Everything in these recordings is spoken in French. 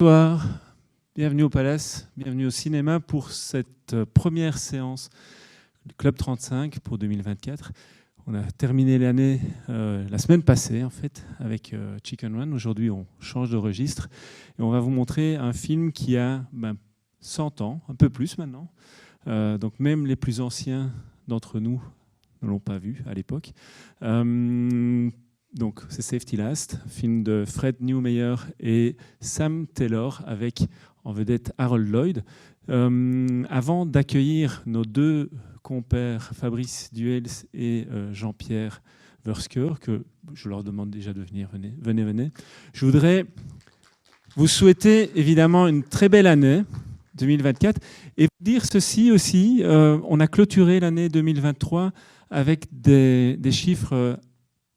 Bonsoir, bienvenue au Palace, bienvenue au cinéma pour cette première séance du Club 35 pour 2024. On a terminé l'année la semaine passée en fait avec Chicken Run. Aujourd'hui on change de registre et on va vous montrer un film qui a 100 ans, un peu plus maintenant. Donc même les plus anciens d'entre nous ne l'ont pas vu à l'époque. Donc, c'est Safety Last, film de Fred Neumeyer et Sam Taylor avec en vedette Harold Lloyd. Avant d'accueillir nos deux compères Fabrice Duels et Jean-Pierre Versker, que je leur demande déjà de venir, venez. Je voudrais vous souhaiter évidemment une très belle année 2024 et vous dire ceci aussi, on a clôturé l'année 2023 avec des chiffres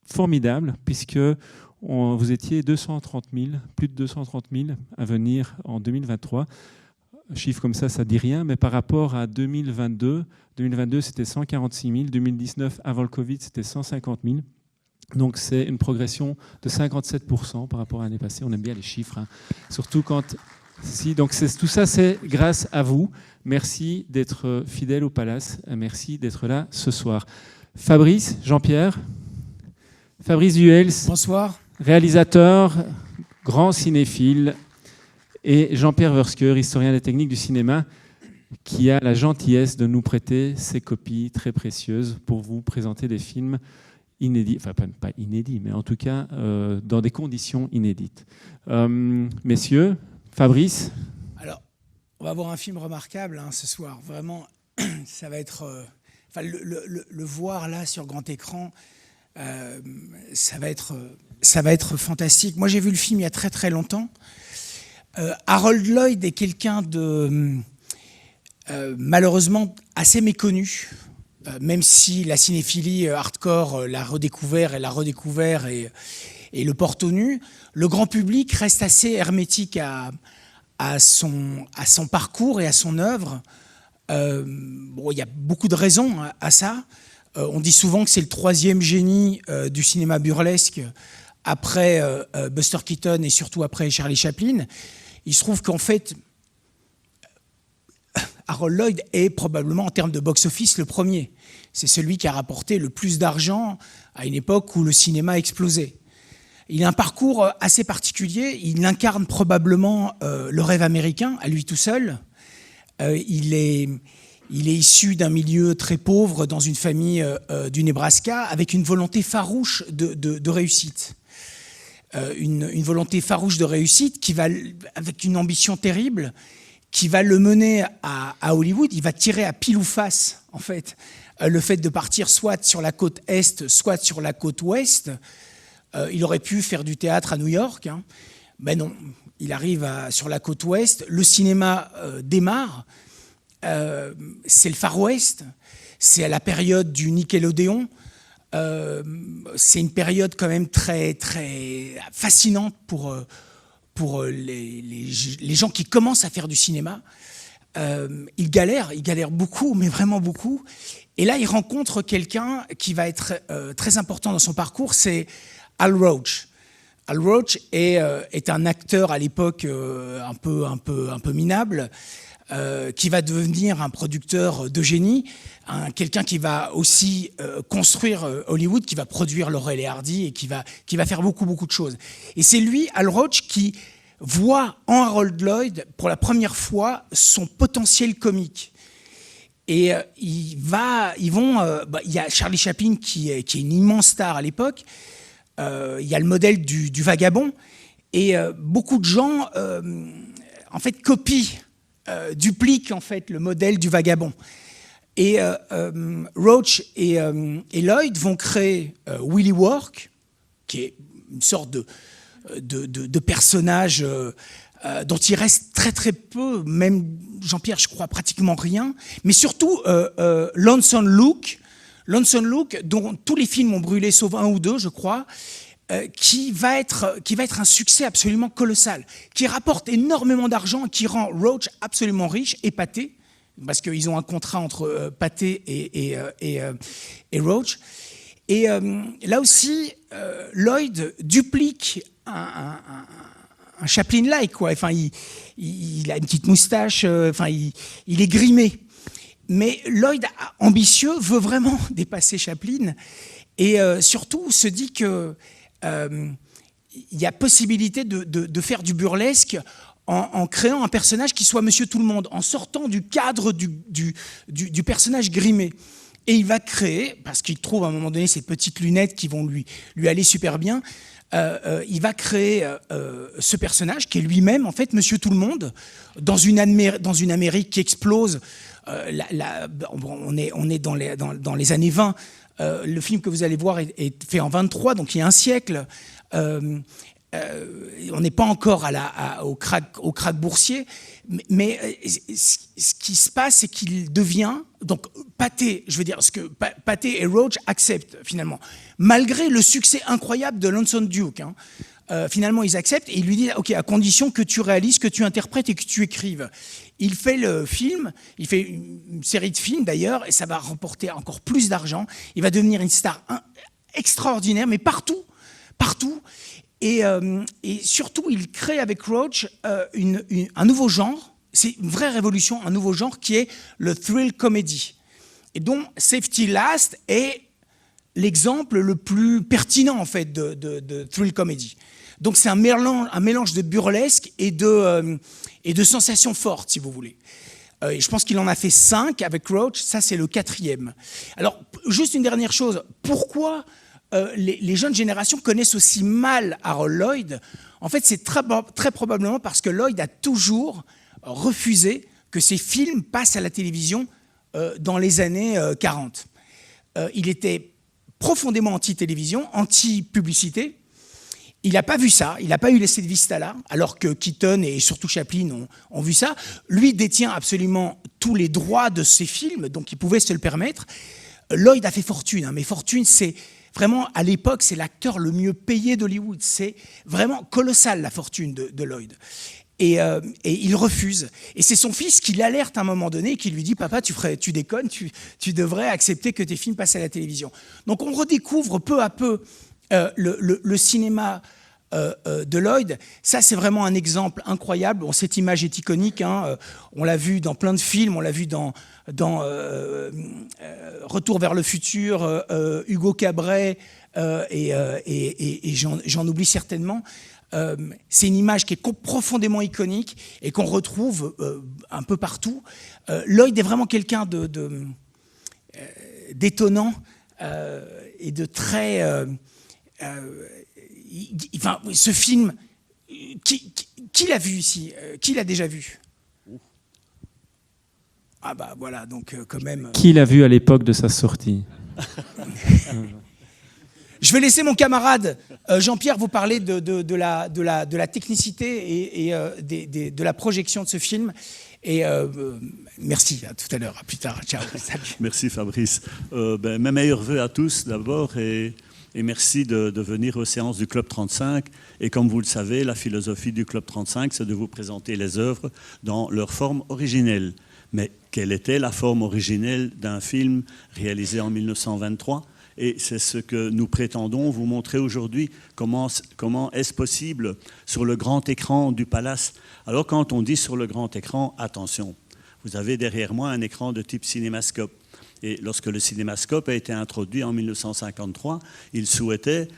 formidable, puisque vous étiez 230 000, plus de 230 000 à venir en 2023. Un chiffre comme ça ne dit rien, mais par rapport à 2022 c'était 146 000, 2019, avant le Covid, c'était 150 000. Donc c'est une progression de 57% par rapport à l'année passée. On aime bien les chiffres, hein. Surtout quand... Donc tout ça, c'est grâce à vous. Merci d'être fidèles au Palace. Merci d'être là ce soir. Fabrice, Jean-Pierre, Fabrice Duels, bonsoir. Réalisateur, grand cinéphile, et Jean-Pierre Versker, historien des techniques du cinéma, qui a la gentillesse de nous prêter ses copies très précieuses pour vous présenter des films inédits, enfin pas inédits, mais en tout cas dans des conditions inédites. Messieurs, Fabrice. Alors, on va avoir un film remarquable ce soir. Vraiment, ça va être... le voir là sur grand écran, ça va être fantastique. Moi, j'ai vu le film il y a très très longtemps. Harold Lloyd est quelqu'un de malheureusement assez méconnu, même si la cinéphilie hardcore l'a redécouvert et le porte au nu. Le grand public reste assez hermétique à son parcours et à son œuvre. Il y a beaucoup de raisons à ça. On dit souvent que c'est le troisième génie du cinéma burlesque après Buster Keaton et surtout après Charlie Chaplin. Il se trouve qu'en fait, Harold Lloyd est probablement en termes de box-office le premier. C'est celui qui a rapporté le plus d'argent à une époque où le cinéma explosait. Il a un parcours assez particulier. Il incarne probablement le rêve américain à lui tout seul. Il est issu d'un milieu très pauvre, dans une famille du Nebraska, avec une volonté farouche de réussite. Une volonté farouche de réussite avec une ambition terrible, qui va le mener à Hollywood. Il va tirer à pile ou face, en fait, le fait de partir soit sur la côte Est, soit sur la côte Ouest. Il aurait pu faire du théâtre à New York, hein. Ben non, il arrive sur la côte Ouest. Le cinéma démarre. C'est le Far West, c'est à la période du Nickelodeon. C'est une période quand même très, très fascinante pour les gens qui commencent à faire du cinéma. Ils galèrent beaucoup, mais vraiment beaucoup. Et là, il rencontre quelqu'un qui va être très important dans son parcours, c'est Hal Roach. Hal Roach est un acteur à l'époque un peu minable, qui va devenir un producteur de génie, quelqu'un qui va aussi construire Hollywood, qui va produire Laurel et Hardy et qui va faire beaucoup de choses. Et c'est lui, Hal Roach, qui voit en Harold Lloyd pour la première fois son potentiel comique. Et il y a Charlie Chaplin qui est une immense star à l'époque. Il y a le modèle du vagabond, et beaucoup de gens en fait copient, dupliquent en fait le modèle du vagabond. Et Roach et Lloyd vont créer Willy Work, qui est une sorte de personnage dont il reste très très peu, même Jean-Pierre, je crois pratiquement rien, mais surtout Lonesome Luke, dont tous les films ont brûlé sauf un ou deux, je crois, qui va être un succès absolument colossal, qui rapporte énormément d'argent, qui rend Roach absolument riche, épaté, parce qu'ils ont un contrat entre Pathé et Roach. Et là aussi, Lloyd duplique un un Chaplin-like, quoi. Enfin, il a une petite moustache, enfin, il est grimé. Mais Lloyd, ambitieux, veut vraiment dépasser Chaplin et surtout se dit que il y a possibilité de faire du burlesque en créant un personnage qui soit Monsieur Tout-le-Monde, en sortant du cadre du personnage grimé. Et il va créer, parce qu'il trouve à un moment donné ces petites lunettes qui vont lui aller super bien, il va créer ce personnage qui est lui-même, en fait, Monsieur Tout-le-Monde, dans une Amérique qui explose. On est dans les années 20. Le film que vous allez voir est fait en 23, donc il y a un siècle. On n'est pas encore au krach boursier, mais ce qui se passe, c'est qu'il devient, donc Pathé, je veux dire, ce que Pathé et Roach acceptent finalement, malgré le succès incroyable de Lonesome Duke. Finalement, ils acceptent et ils lui disent, ok, à condition que tu réalises, que tu interprètes et que tu écrives. Il fait le film, il fait une série de films d'ailleurs, et ça va remporter encore plus d'argent. Il va devenir une star extraordinaire, mais partout. Et surtout, il crée avec Roach un nouveau genre. C'est une vraie révolution, un nouveau genre qui est le thrill comedy. Et dont Safety Last est l'exemple le plus pertinent en fait de thrill comedy. Donc c'est un mélange de burlesque et de sensations fortes, si vous voulez. Et je pense qu'il en a fait 5 avec Roach. Ça, c'est le 4e. Alors, juste une dernière chose. Pourquoi les jeunes générations connaissent aussi mal Harold Lloyd? En fait, c'est très probablement parce que Lloyd a toujours refusé que ses films passent à la télévision dans les années 40. Il était profondément anti-télévision, anti-publicité. Il n'a pas vu ça, il n'a pas eu cette vista-là, alors que Keaton et surtout Chaplin ont vu ça. Lui détient absolument tous les droits de ses films, donc il pouvait se le permettre. Lloyd a fait fortune, mais fortune, c'est vraiment, à l'époque, c'est l'acteur le mieux payé d'Hollywood. C'est vraiment colossal, la fortune de Lloyd. Et il refuse. Et c'est son fils qui l'alerte à un moment donné, qui lui dit « Papa, tu déconnes, tu devrais accepter que tes films passent à la télévision. » Donc on redécouvre peu à peu le cinéma de Lloyd. Ça, c'est vraiment un exemple incroyable. Bon, cette image est iconique. On l'a vu dans plein de films. On l'a vu dans Retour vers le futur, Hugo Cabret, et j'en oublie certainement. C'est une image qui est profondément iconique et qu'on retrouve un peu partout. Lloyd est vraiment quelqu'un d'étonnant et de très... enfin, ce film, qui l'a vu ici? Qui l'a déjà vu? Ah bah voilà, donc quand même... Qui l'a vu à l'époque de sa sortie? Je vais laisser mon camarade Jean-Pierre vous parler de la technicité et de la projection de ce film. Et merci, à tout à l'heure, à plus tard, ciao. Salut. Merci Fabrice. Mes meilleurs vœux à tous d'abord et merci de venir aux séances du Club 35. Et comme vous le savez, la philosophie du Club 35, c'est de vous présenter les œuvres dans leur forme originelle. Mais quelle était la forme originelle d'un film réalisé en 1923 ? Et c'est ce que nous prétendons vous montrer aujourd'hui, comment est-ce possible sur le grand écran du Palace. Alors quand on dit sur le grand écran, attention, vous avez derrière moi un écran de type cinémascope. Et lorsque le cinémascope a été introduit en 1953, ils souhaitaient,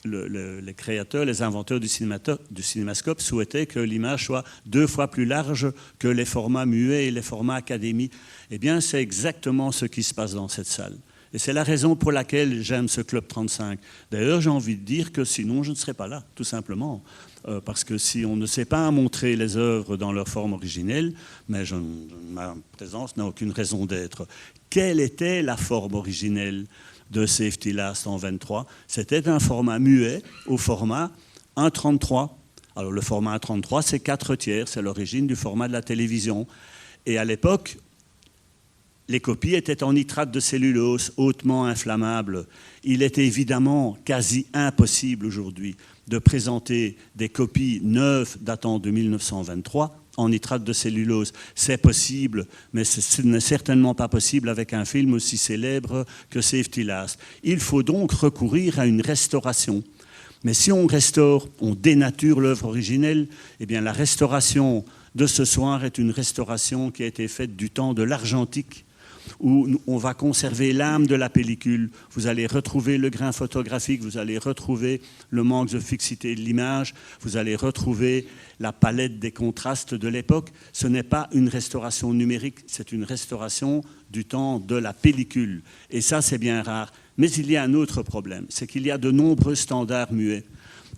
les créateurs, les inventeurs du cinémascope souhaitaient que l'image soit 2 fois plus large que les formats muets et les formats académie. Eh bien, c'est exactement ce qui se passe dans cette salle. Et c'est la raison pour laquelle j'aime ce Club 35. D'ailleurs, j'ai envie de dire que sinon, je ne serais pas là, tout simplement. Parce que si on ne sait pas montrer les œuvres dans leur forme originelle, mais ma présence n'a aucune raison d'être. Quelle était la forme originelle de Safety Last en 23 ? C'était un format muet au format 1.33. Alors le format 1.33, c'est 4/3, c'est l'origine du format de la télévision. Et à l'époque, les copies étaient en nitrate de cellulose, hautement inflammable. Il est évidemment quasi impossible aujourd'hui de présenter des copies neuves datant de 1923 en nitrate de cellulose. C'est possible, mais ce n'est certainement pas possible avec un film aussi célèbre que Safety Last. Il faut donc recourir à une restauration. Mais si on restaure, on dénature l'œuvre originelle, eh bien la restauration de ce soir est une restauration qui a été faite du temps de l'argentique, où on va conserver l'âme de la pellicule. Vous allez retrouver le grain photographique, vous allez retrouver le manque de fixité de l'image, vous allez retrouver la palette des contrastes de l'époque. Ce n'est pas une restauration numérique, c'est une restauration du temps de la pellicule. Et ça, c'est bien rare. Mais il y a un autre problème, c'est qu'il y a de nombreux standards muets.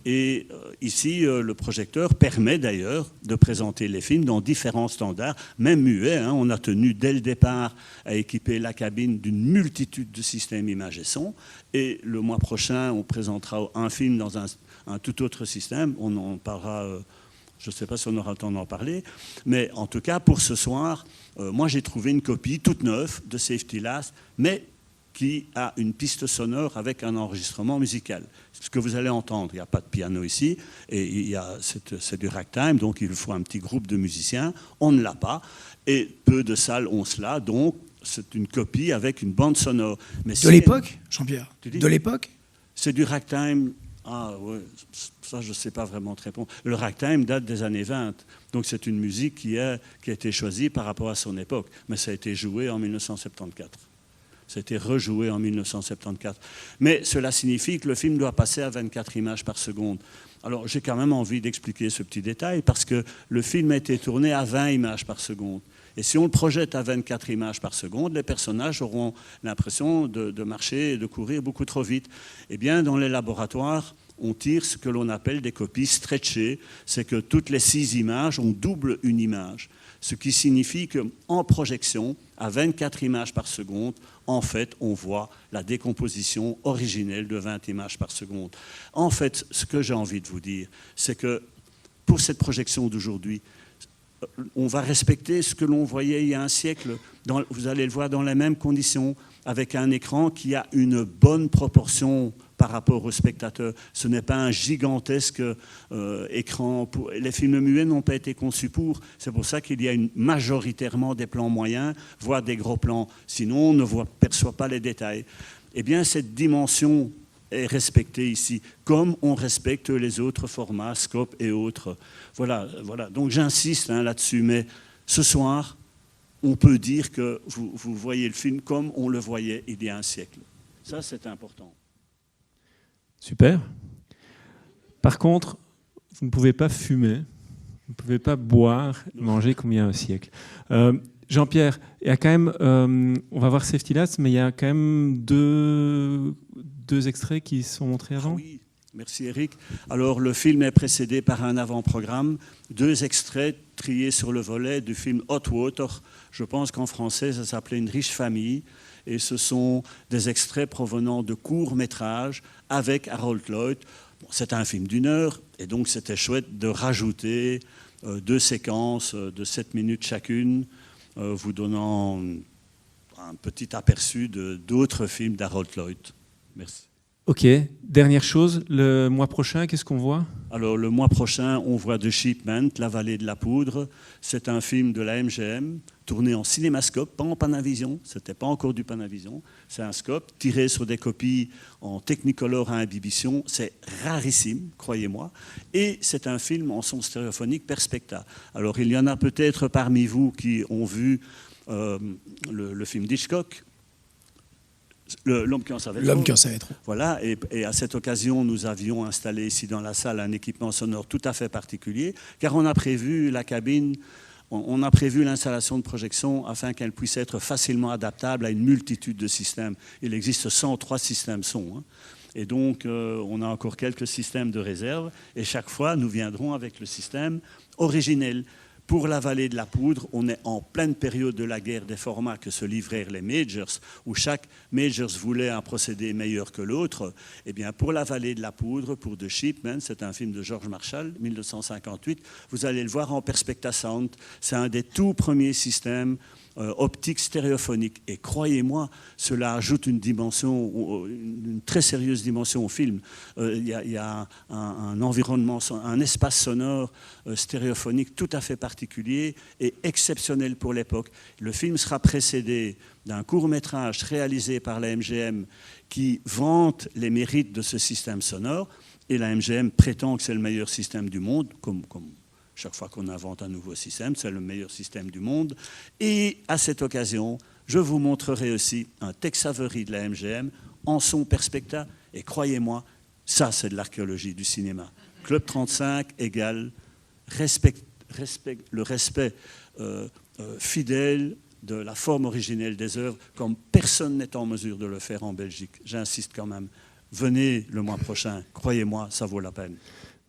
Et ici, le projecteur permet d'ailleurs de présenter les films dans différents standards, même muets. On a tenu dès le départ à équiper la cabine d'une multitude de systèmes images et son. Et le mois prochain, on présentera un film dans un tout autre système. On en parlera, je ne sais pas si on aura le temps d'en parler. Mais en tout cas, pour ce soir, moi j'ai trouvé une copie toute neuve de Safety Last, mais qui a une piste sonore avec un enregistrement musical. Ce que vous allez entendre, il n'y a pas de piano ici, et c'est du ragtime, donc il faut un petit groupe de musiciens. On ne l'a pas, et peu de salles ont cela, donc c'est une copie avec une bande sonore. Mais de l'époque, Jean-Pierre? De l'époque? C'est du ragtime. Ah oui, ça je ne sais pas vraiment te répondre. Le ragtime date des années 20, donc c'est une musique qui a été choisie par rapport à son époque, mais ça a été joué en 1974. Ça a été rejoué en 1974. Mais cela signifie que le film doit passer à 24 images par seconde. Alors j'ai quand même envie d'expliquer ce petit détail parce que le film a été tourné à 20 images par seconde. Et si on le projette à 24 images par seconde, les personnages auront l'impression de marcher et de courir beaucoup trop vite. Eh bien, dans les laboratoires, on tire ce que l'on appelle des copies stretchées. C'est que toutes les 6 images, on double une image. Ce qui signifie qu'en projection, à 24 images par seconde, en fait, on voit la décomposition originelle de 20 images par seconde. En fait, ce que j'ai envie de vous dire, c'est que pour cette projection d'aujourd'hui, on va respecter ce que l'on voyait il y a un siècle. Vous allez le voir dans les mêmes conditions, avec un écran qui a une bonne proportion par rapport au spectateur. Ce n'est pas un gigantesque écran. Les films muets n'ont pas été conçus pour. C'est pour ça qu'il y a majoritairement des plans moyens, voire des gros plans. Sinon, on ne perçoit pas les détails. Eh bien, cette dimension est respectée ici, comme on respecte les autres formats, scope et autres. Voilà. Donc j'insiste là-dessus, mais ce soir, on peut dire que vous voyez le film comme on le voyait il y a un siècle. Ça, c'est important. Super. Par contre, vous ne pouvez pas fumer, vous ne pouvez pas boire, manger comme il y a un siècle. Jean-Pierre, il y a quand même, on va voir Safety Last, mais il y a quand même deux extraits qui sont montrés avant. Oui, merci Eric. Alors le film est précédé par un avant-programme, 2 extraits triés sur le volet du film Hot Water. Je pense qu'en français, ça s'appelait Une riche famille. Et ce sont des extraits provenant de courts-métrages avec Harold Lloyd. Bon, c'est un film d'1 heure, et donc c'était chouette de rajouter 2 séquences de 7 minutes chacune, vous donnant un petit aperçu d'autres films d'Harold Lloyd. Merci. Ok, dernière chose, le mois prochain, qu'est-ce qu'on voit? Alors le mois prochain, on voit The Shipment, La vallée de la poudre. C'est un film de la MGM, tourné en cinémascope, pas en Panavision, c'était pas encore du Panavision. C'est un scope tiré sur des copies en Technicolor à imbibition, c'est rarissime, croyez-moi. Et c'est un film en son stéréophonique Perspecta. Alors il y en a peut-être parmi vous qui ont vu le film d'Hitchcock, L'homme qui en savait trop. L'homme qui en savait trop. Voilà, et à cette occasion, nous avions installé ici dans la salle un équipement sonore tout à fait particulier, car on a prévu la cabine, on a prévu l'installation de projection afin qu'elle puisse être facilement adaptable à une multitude de systèmes. Il existe 103 systèmes son. Et donc, on a encore quelques systèmes de réserve, et chaque fois, nous viendrons avec le système originel. Pour la vallée de la poudre, on est en pleine période de la guerre des formats que se livrèrent les majors, où chaque majors voulait un procédé meilleur que l'autre. Eh bien, pour la vallée de la poudre, pour The Shipment, c'est un film de George Marshall, 1958, vous allez le voir en Perspecta Sound. C'est un des tout premiers systèmes optique stéréophonique. Et croyez-moi, cela ajoute une dimension, une très sérieuse dimension au film. Il y a un environnement, un espace sonore stéréophonique tout à fait particulier et exceptionnel pour l'époque. Le film sera précédé d'un court-métrage réalisé par la MGM qui vante les mérites de ce système sonore. et la MGM prétend que c'est le meilleur système du monde, comme chaque fois qu'on invente un nouveau système, c'est le meilleur système du monde. Et à cette occasion, je vous montrerai aussi un Tex Avery de la MGM en son perspecta. Et croyez-moi, ça c'est de l'archéologie du cinéma. Club 35 égale le respect fidèle de la forme originelle des œuvres, comme personne n'est en mesure de le faire en Belgique. J'insiste quand même. Venez le mois prochain, croyez-moi, ça vaut la peine.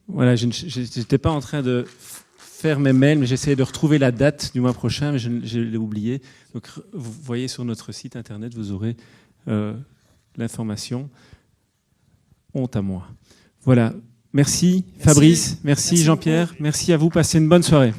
Voilà, je n'étais pas en train de faire mes mails, mais j'essayais de retrouver la date du mois prochain, mais je l'ai oublié. Donc, vous voyez sur notre site internet, vous aurez l'information. Honte à moi. Voilà. Merci Fabrice, merci Jean-Pierre, merci à vous. Passez une bonne soirée.